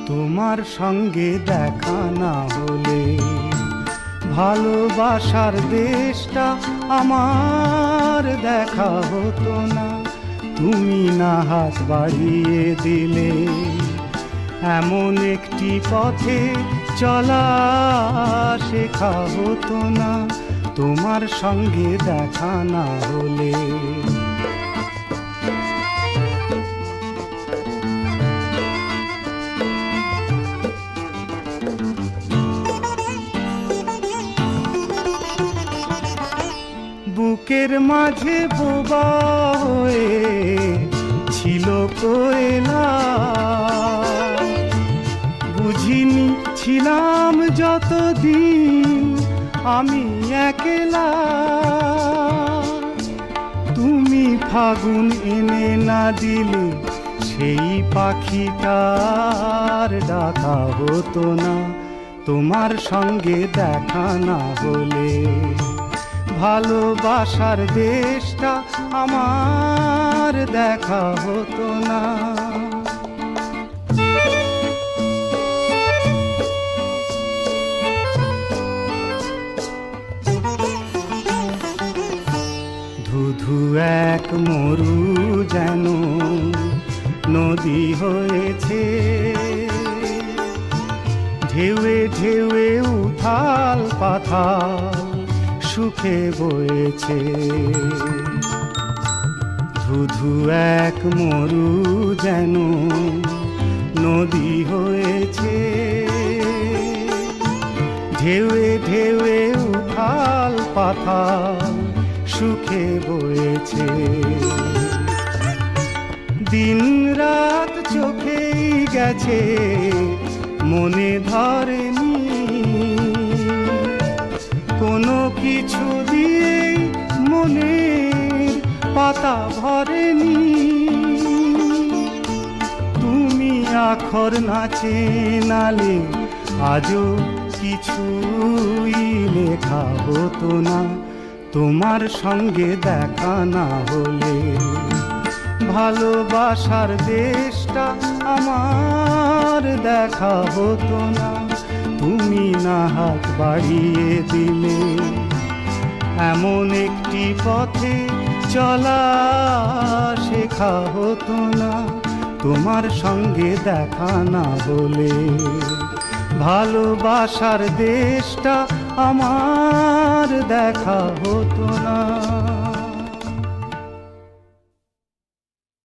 তোমার সঙ্গে দেখা না হলে ভালোবাসার দেশটা আমার দেখা হতো না। তুমি না হাত বাড়িয়ে দিলে এমন একটি পথে চলা শেখা হতো না। তোমার সঙ্গে দেখা না হলে বুকের মাঝে বোবা হয়ে ছিল কোয়েলা, বুঝিনি ছিলাম যতদিন আমি একলা। তুমি ফাগুন এনে না দিলে সেই পাখিটার ডাকা হতো না। তোমার সঙ্গে দেখা না হলে ভালোবাসার দেশটা আমার দেখা হতো না। ধুধু এক মরু যেন নদী হয়েছে, ঢেউয়ে ঢেউয়ে উথাল পাথাল সুখে বয়েছে। ধুধু এক মরু যেন নদী হয়েছে, ঢেউয়ে ঢেউয়ে উথাল পাথাল সুখে বয়েছে। দিন রাত চোখেই গেছে মনে ধরেনি, কোনো কিছু দিয়েই মনের পাতা ভরেনি। তুমি আখর নাচে নালে আজও কিছুই লেখা হতো না। তোমার সঙ্গে দেখা না হলে ভালোবাসার দেশটা আমার দেখা হতো না। তুমি না হাত বাড়িয়ে দিলে এমন একটি পথে চলা শেখা হতো না। তোমার সঙ্গে দেখা না হলে ভালোবাসার দেশটা আমার দেখা হতো না।